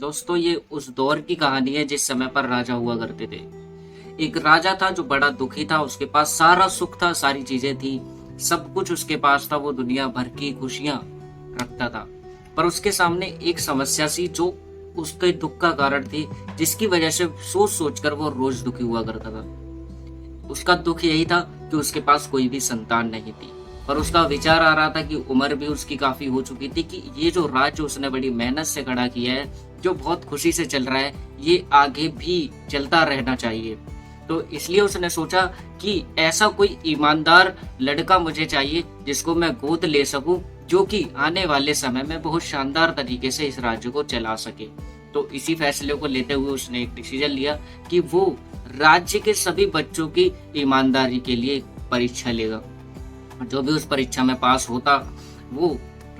दोस्तों ये उस दौर की कहानी है जिस समय पर राजा हुआ करते थे। एक राजा था जो बड़ा दुखी था, उसके पास सारा सुख था, सारी चीजें थी, सब कुछ उसके पास था, वो दुनिया भर की खुशियां रखता था। पर उसके सामने एक समस्या सी जो उसके दुख का कारण थी, जिसकी वजह से सोच सोच कर वो रोज दुखी हुआ करता था। उसका दुख यही था कि उसके पास कोई भी संतान नहीं थी। पर उसका विचार आ रहा था कि उम्र भी उसकी काफी हो चुकी थी कि ये जो राज्य उसने बड़ी मेहनत से खड़ा किया है, जो बहुत खुशी से चल रहा है, ये आगे भी चलता रहना चाहिए। तो इसलिए उसने सोचा कि ऐसा कोई ईमानदार लड़का मुझे चाहिए जिसको मैं गोद ले सकूं, जो कि आने वाले समय में बहुत शानदार तरीके से इस राज्य को चला सके। तो इसी फैसले को लेते हुए उसने एक डिसीजन लिया कि वो राज्य के सभी बच्चों की ईमानदारी के लिए परीक्षा लेगा। जो भी उस परीक्षा में पास होता वो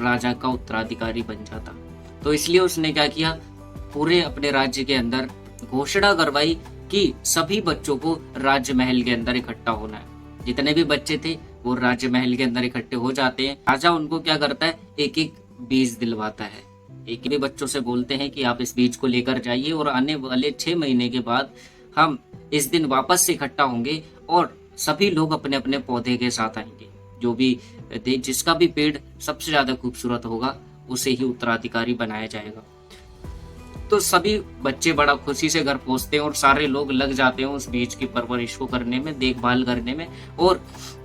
राजा का उत्तराधिकारी बन जाता। तो इसलिए उसने क्या किया, पूरे अपने राज्य के अंदर घोषणा करवाई कि सभी बच्चों को राज्य महल के अंदर इकट्ठा होना है। जितने भी बच्चे थे वो राज्य महल के अंदर इकट्ठे हो जाते हैं। राजा उनको क्या करता है, एक एक बीज दिलवाता है। एक भी बच्चों से बोलते हैं कि आप इस बीज को लेकर जाइए और आने वाले 6 महीने के बाद हम इस दिन वापस से इकट्ठा होंगे और सभी लोग अपने अपने पौधे के साथ आएंगे। जो भी जिसका भी पेड़ सबसे ज्यादा खूबसूरत होगा उसे ही उत्तराधिकारी बनाया जाएगा। तो सभी बच्चे बड़ा खुशी से घर पहुंचते हैं और सारे लोग लग जाते हैं उस बीज की परवरिश को करने में, देखभाल करने में। और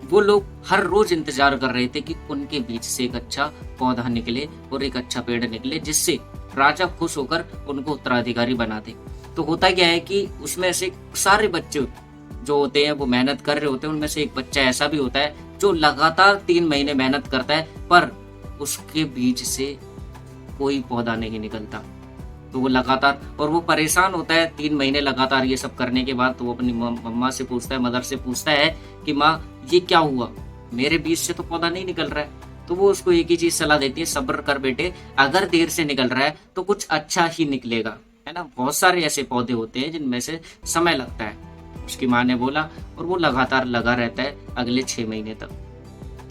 वो लोग हर रोज इंतजार कर रहे थे कि उनके बीच से एक अच्छा पौधा निकले और एक अच्छा पेड़ निकले, जिससे राजा खुश होकर उनको उत्तराधिकारी बना दे। तो होता क्या है कि उसमें से सारे बच्चे जो होते हैं वो मेहनत कर रहे होते हैं। उनमें से एक बच्चा ऐसा भी होता है जो लगातार 3 महीने मेहनत करता है, पर उसके बीज से कोई पौधा नहीं निकलता। तो वो लगातार, और वो परेशान होता है 3 महीने लगातार ये सब करने के बाद। तो वो अपनी मम्मा से पूछता है, मदर से पूछता है कि माँ ये क्या हुआ, मेरे बीज से तो पौधा नहीं निकल रहा है। तो वो उसको एक ही चीज सलाह देती है, सब्र कर बेटे, अगर देर से निकल रहा है तो कुछ अच्छा ही निकलेगा, है ना। बहुत सारे ऐसे पौधे होते हैं जिनमें से समय लगता है, उसकी माँ ने बोला। और वो लगातार लगा रहता है अगले 6 महीने तक।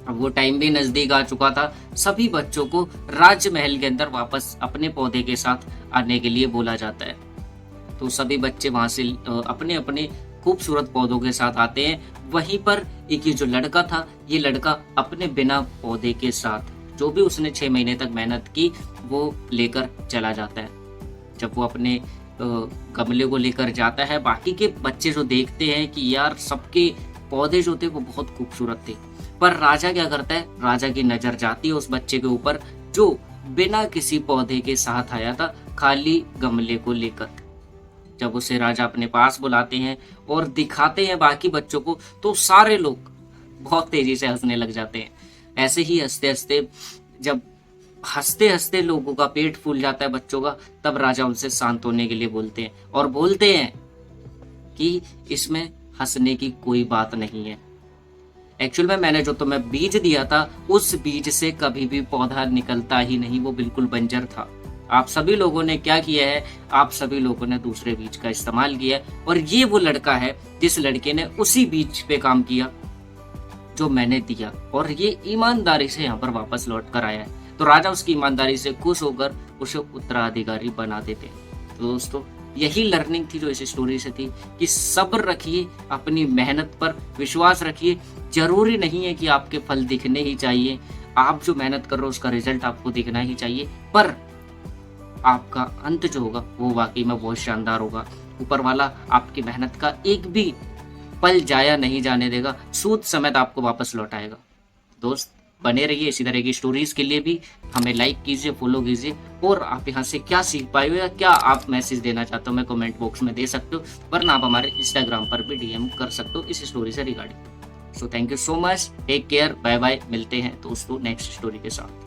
अब वो टाइम भी नजदीक आ चुका था, सभी बच्चों को राज्य महल के अंदर वापस अपने पौधे के साथ आने के लिए बोला जाता है। तो सभी बच्चे वहां से अपने अपने खूबसूरत पौधों के साथ आते हैं। वहीं पर एक ये जो लड़का था, ये लड़का अपने बिना पौधे के साथ जो भी उसने 6 महीने तक मेहनत की वो लेकर चला जाता है। जब वो अपने गमले को लेकर जाता है, बाकी के बच्चे जो देखते हैं कि यार सबके पौधे जो थे वो बहुत खूबसूरत थे, पर राजा क्या करता है, राजा की नजर जाती है उस बच्चे के ऊपर जो बिना किसी पौधे के साथ आया था, खाली गमले को लेकर। जब उसे राजा अपने पास बुलाते हैं और दिखाते हैं बाकी बच्चों को, तो सारे लोग बहुत तेजी से हंसने लग जाते हैं। ऐसे ही हंसते हंसते, जब हंसते हंसते लोगों का पेट फूल जाता है बच्चों का, तब राजा उनसे शांत होने के लिए बोलते हैं और बोलते हैं कि इसमें हंसने की कोई बात नहीं है। एक्चुअल में मैंने जो तुम्हें बीज दिया था उस बीज से कभी भी पौधा निकलता ही नहीं, वो बिल्कुल बंजर था। आप सभी लोगों ने क्या किया है, आप सभी लोगों ने दूसरे बीज का इस्तेमाल किया है। और ये वो लड़का है जिस लड़के ने उसी बीज पे काम किया जो मैंने दिया, और ये ईमानदारी से यहाँ पर वापस लौट कर आया है। तो राजा उसकी ईमानदारी से खुश होकर उसे उत्तराधिकारी बना देते। तो दोस्तों यही लर्निंग थी जो इस स्टोरी से थी कि सब्र रखिए, अपनी मेहनत पर विश्वास रखिए। जरूरी नहीं है कि आपके फल दिखने ही चाहिए, आप जो मेहनत कर रहे हो उसका रिजल्ट आपको दिखना ही चाहिए, पर आपका अंत जो होगा वो वाकई में बहुत शानदार होगा। ऊपर वाला आपकी मेहनत का एक भी पल जाया नहीं जाने देगा, सूद समेत आपको वापस लौटाएगा। दोस्त बने रहिए इसी तरह की स्टोरीज के लिए भी। हमें लाइक कीजिए, फॉलो कीजिए, और आप यहाँ से क्या सीख पाए हो या क्या आप मैसेज देना चाहते हो मैं कमेंट बॉक्स में दे सकते हो, वरना आप हमारे इंस्टाग्राम पर भी डीएम कर सकते हो इस स्टोरी से regarding. So thank you so much, take care, bye bye. मिलते हैं दोस्तों नेक्स्ट स्टोरी के साथ।